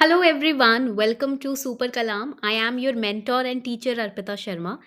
Hello everyone, welcome to Super Kalam. I am your mentor and teacher Arpita Sharma.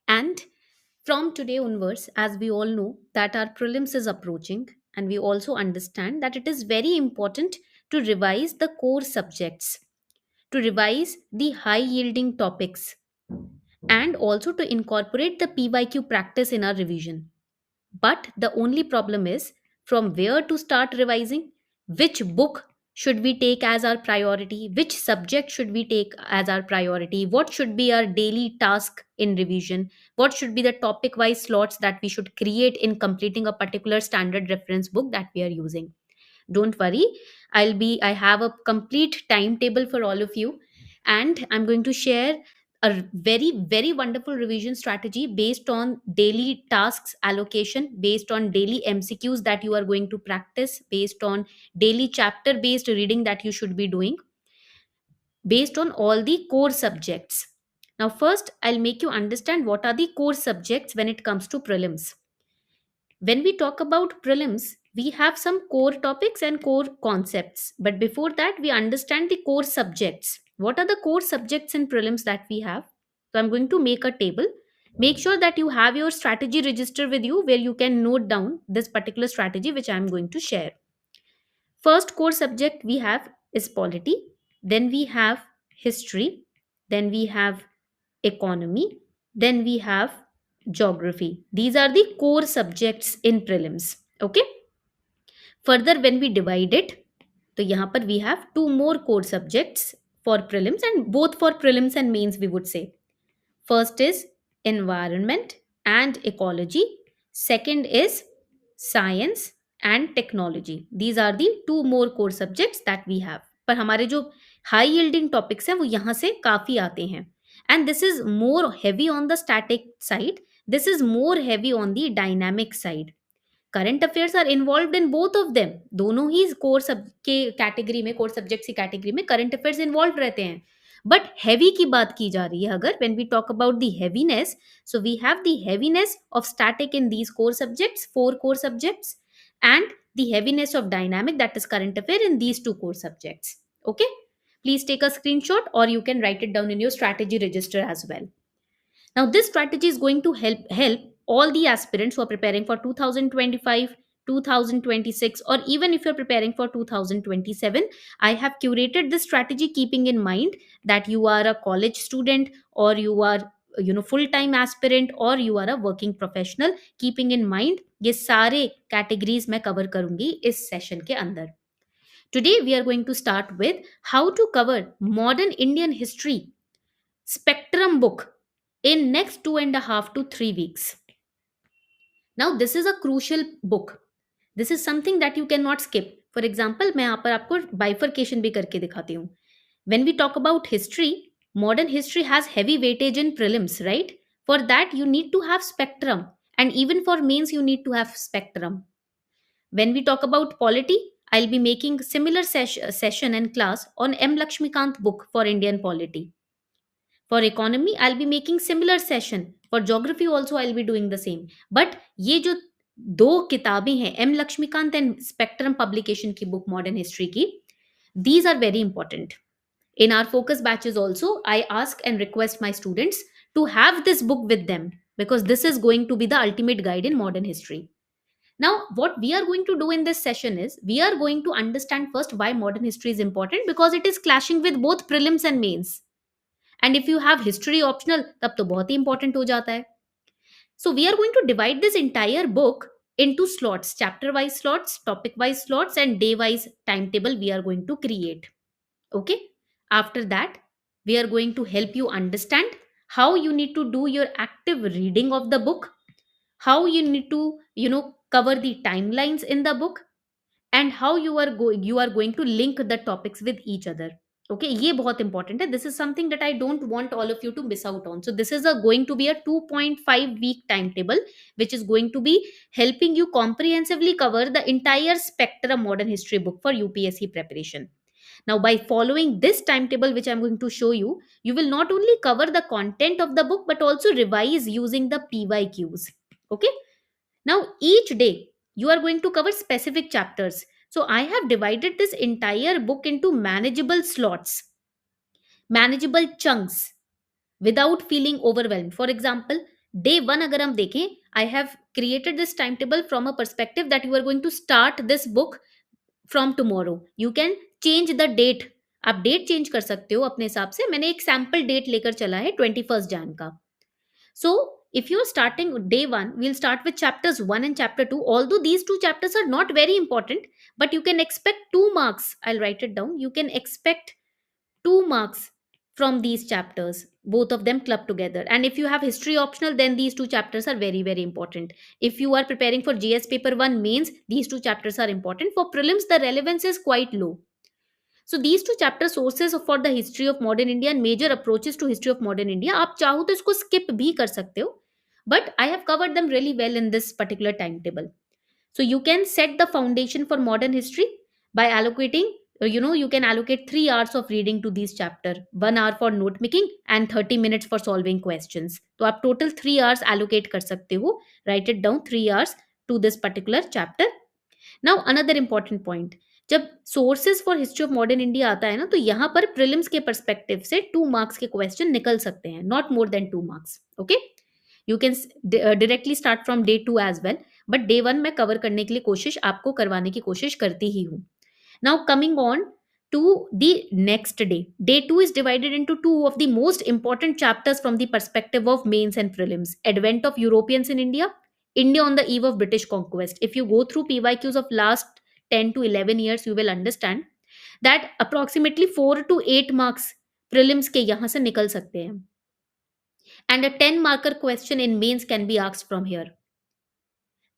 And from today onwards, as we all know that our prelims is approaching, and we also understand that it is very important to revise the core subjects, to revise the high yielding topics, and also to incorporate the PYQ practice in our revision. But the only problem is from where to start revising, which book should we take as our priority, which subject should we take as our priority, what should be our daily task in revision, what should be the topic wise slots that we should create in completing a particular standard reference book that we are using. Don't worry, I have a complete timetable for all of you, and I'm going to share a very wonderful revision strategy based on daily tasks allocation, based on daily MCQs that you are going to practice, based on daily chapter based reading that you should be doing, based on all the core subjects. Now first I'll make you understand what are the core subjects when it comes to prelims. When we talk about prelims, we have some core topics and core concepts. But before that, we understand the core subjects. What are the core subjects in prelims that we have? So I'm going to make a table. Make sure that you have your strategy register with you where you can note down this particular strategy which I'm going to share. First core subject we have is polity, then we have history, then we have economy, then we have geography. These are the core subjects in prelims. Okay. Further, when we divide it, तो यहाँ पर we have two more core subjects for prelims, and both for prelims and mains we would say. First is environment and ecology. Second is science and technology. These are the two more core subjects that we have. पर हमारे जो high yielding topics हैं वो यहाँ से काफी आते हैं. And this is more heavy on the static side. This is more heavy on the dynamic side. Current affairs are involve in both of them. दोनों ही कोर सब के कैटेगरी में, कोर सब्जेक्ट्स की कैटेगरी में करंट अफेयर्स इन्वॉल्व रहते हैं. But heavy की बात की जा रही है अगर when we talk about the heaviness, so we have the heaviness of static in these core subjects, four core subjects, and the heaviness of dynamic that is current affair in these two core subjects. Okay, please take a screenshot or you can write it down in your strategy register as well. Now, this strategy is going to help all the aspirants who are preparing for 2025, 2026, or even if you're preparing for 2027. I have curated this strategy keeping in mind that you are a college student, or you are full time aspirant, or you are a working professional. Keeping in mind ये सारे categories मैं cover करूंगी इस session के अंदर. Today we are going to start with how to cover modern Indian history spectrum book in next 2.5 to 3 weeks. Now this is a crucial book. This is something that you cannot skip. For example, मैं यहाँ पर आपको bifurcation भी करके दिखाती हूँ. When we talk about history, modern history has heavy weightage in prelims, right? For that you need to have spectrum, and even for mains you need to have spectrum. When we talk about polity, I'll be making similar session and class on M Lakshmikant book for Indian polity. For economy, I'll be making similar session. For geography also, I'll be doing the same. But ये जो दो किताबें हैं, M Laxmikanth and Spectrum publication की book modern history की, these are very important. In our focus batches also, I ask and request my students to have this book with them, because this is going to be the ultimate guide in modern history. Now, what we are going to do in this session is we are going to understand first why modern history is important, because it is clashing with both prelims and mains. And if you have history optional, तब तो बहुत ही important हो जाता है. So we are going to divide this entire book into slots, chapter wise slots, topic wise slots, and day wise timetable we are going to create. Okay. After that, we are going to help you understand how you need to do your active reading of the book, how you need to cover the timelines in the book, and how you are going to link the topics with each other. Okay, ये बहुत important है. This is something that I don't want all of you to miss out on. So this is going to be a 2.5 week timetable, which is going to be helping you comprehensively cover the entire spectrum modern history book for UPSC preparation. Now, by following this timetable which I'm going to show you, you will not only cover the content of the book but also revise using the PYQs. Okay. Now, each day you are going to cover specific chapters. So, I have divided this entire book into manageable slots. Manageable chunks without feeling overwhelm. For example, day one अगर हम देखें, I have created this time table from a perspective that you are going to start this book from tomorrow. You can change the date. आप date change कर सकते हो अपने हिसाब से. मैंने एक सैम्पल डेट लेकर चला है 21 Jan का. So, if you're starting day one, we'll start with chapters 1 and chapter 2. Although these two chapters are not very important, but you can expect 2 marks. I'll write it down. You can expect 2 marks from these chapters, both of them clubbed together. And if you have history optional, then these two chapters are very, very important. If you are preparing for GS paper 1 mains, these two chapters are important. For prelims, the relevance is quite low. So these two chapter sources for the history of modern India and major approaches to history of modern India, आप चाहो तो इसको skip भी कर सकते हो, but I have covered them really well in this particular timetable. So you can set the foundation for modern history by allocating, you can allocate 3 hours of reading to these chapter, 1 hour for note making and 30 minutes for solving questions. तो आप total 3 hours allocate कर सकते हो. Write it down, 3 hours to this particular chapter. Now another important point, जब sources for history of modern India आता है ना, तो यहाँ पर प्रिलिम्स के परस्पेक्टिव से 2 marks के क्वेश्चन निकल सकते हैं, not more than 2 marks. Okay, you can directly start from day 2 as well, but day 1 मैं कवर करने के लिए कोशिश आपको करवाने की कोशिश करती ही हूँ. Now coming on to the next day. Day 2 is divided into two of the most important chapters from the perspective of mains and prelims. Advent of Europeans in India, India on the eve of British conquest. If you go through PYQs of last 10 to 11 years, you will understand that approximately 4 to 8 marks prelims के यहाँ से निकल सकते हैं. And a 10 marker question in mains can be asked from here.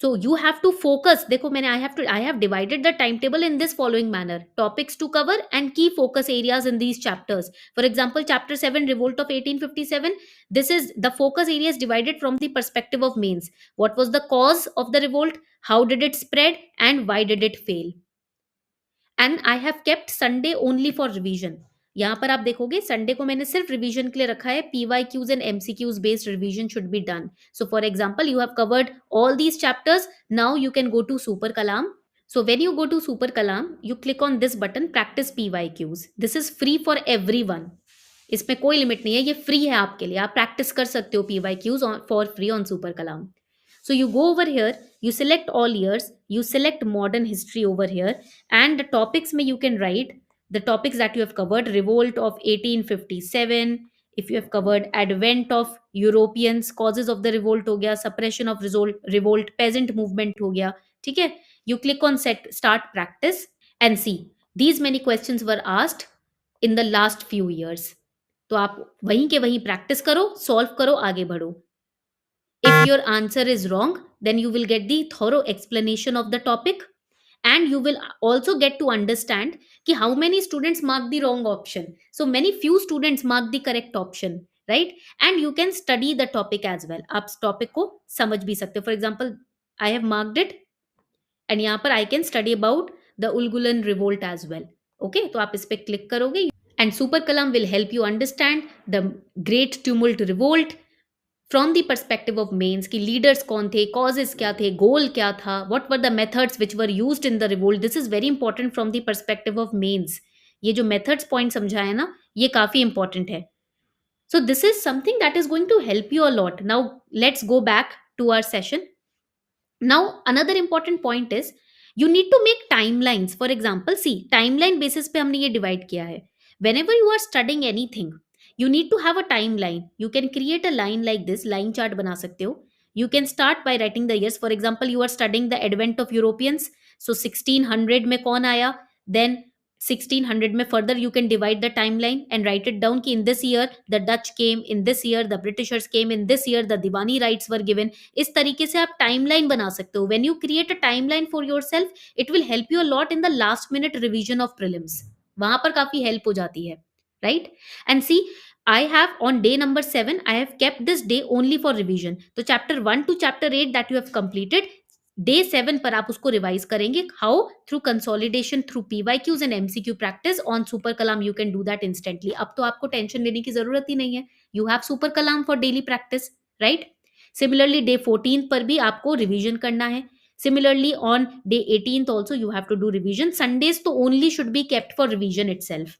So you have to focus. देखो मैंने I have divided the timetable in this following manner: topics to cover and key focus areas in these chapters. For example, chapter 7, revolt of 1857. This is the focus areas divided from the perspective of mains. What was the cause of the revolt? How did it spread? And why did it fail? And I have kept Sunday only for revision. यहाँ पर आप देखोगे Sunday को मैंने सिर्फ revision के लिए रखा है. PYQs and MCQs based revision should be done. So for example, you have covered all these chapters. Now you can go to super Kalam. So when you go to Super Kalam, you click on this button, practice PYQs. This is free for everyone. इसमें कोई limit नहीं है, ये free है आपके लिए. आप practice कर सकते हो PYQs for free on super Kalam. So you go over here, you select all years, you select modern history over here, and the topics में you can write the topics that you have covered. Revolt of 1857, if you have covered advent of Europeans, causes of the revolt हो गया, suppression of revolt, peasant movement हो गया. ठीक है, you click on set start practice and see these many questions were asked in the last few years. तो आप वहीं के वहीं प्रैक्टिस करो, सॉल्व करो, आगे बढ़ो. If your answer is wrong, then you will get the thorough explanation of the topic, and you will also get to understand कि how many students mark the wrong option. So many few students mark the correct option, right? And you can study the topic as well. आप topic को समझ भी सकते हो. For example, I have marked it, and यहाँ पर I can study about the Ulgulan revolt as well. Okay, तो आप इस पे click करोगे, and Super Kalam will help you understand the Great Tumult Revolt from the perspective of mains की leaders कौन थे, कॉजेस क्या थे, गोल क्या था, what were the methods which were used in the revolt. This is very important from the perspective of mains. ये जो methods point समझाया ना, ये काफी इंपॉर्टेंट है. So this is something that is going to help you a lot. Now let's go back to our session. Now another important point is you need to make timelines. For example, see timeline basis पे हमने ये divide किया है. Whenever you are studying anything, you need to have a timeline. You can create a line like this, line chart बना सकते हो. You can start by writing the years. For example, you are studying the advent of Europeans. So 1600 में कौन आया? Then 1600 में further you can divide the timeline and write it down कि in this year the Dutch came, in this year the Britishers came, in this year the Diwani rights were given. इस तरीके से आप timeline बना सकते हो. When you create a timeline for yourself, it will help you a lot in the last minute revision of prelims. वहां पर काफी हेल्प हो जाती है, right? And see, I have on day number 7 I have kept this day only for revision. तो chapter 1 to chapter 8 that you have completed, day 7 पर आप उसको रिवाइज करेंगे. How? Through consolidation, through PYQs and MCQ practice on super Kalam. You can do that instantly. अब तो आपको tension लेने की जरूरत ही नहीं है. You have super Kalam for daily practice, right? Similarly day 14 पर भी आपको रिवीजन करना है. Similarly, on day 18th also you have to do revision. Sundays to only should be kept for revision itself.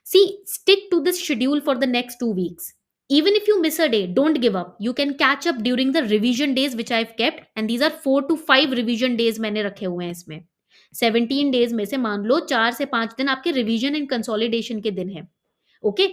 See, stick to this schedule for the next 2 weeks. Even if you miss a day, don't give up. You can catch up during the revision days which I've kept, and these are 4 to 5 revision days मैंने रखे हुए हैं इसमें. 17 days में से मान लो 4 से 5 दिन आपके रिवीजन एंड कंसोलिडेशन के दिन है. Okay,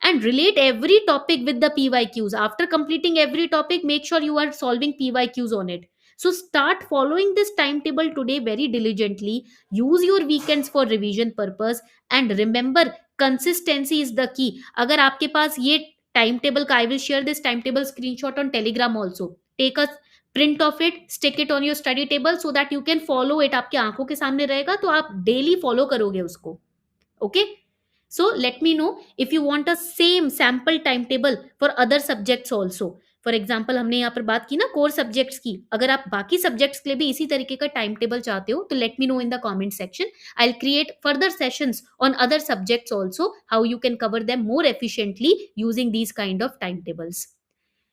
and relate every topic with the pyqs. After completing every topic, make sure you are solving pyqs on it. So start following this timetable today very diligently. Use your weekends for revision purpose, and remember, consistency is the key. अगर आपके पास ये timetable का, I will share this timetable screenshot on Telegram also. Take a print of it, stick it on your study table so that you can follow it. आपके आंखों के सामने रहेगा तो आप daily follow करोगे उसको. Okay, so let me know if you want a same sample timetable for other subjects also. For example हमने यहाँ पर बात की ना कोर सब्जेक्ट्स की, अगर आप बाकी सब्जेक्ट्स के लिए भी इसी तरीके का टाइम टेबल चाहते हो तो let me know in the comment section. I will create further sessions on other subjects also, how you can cover them more efficiently using these kind of time tables.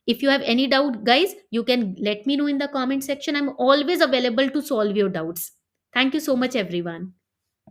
If you have any doubt, guys, you can let me know in the comment section. I'm always available to solve your doubts. Thank you so much, everyone.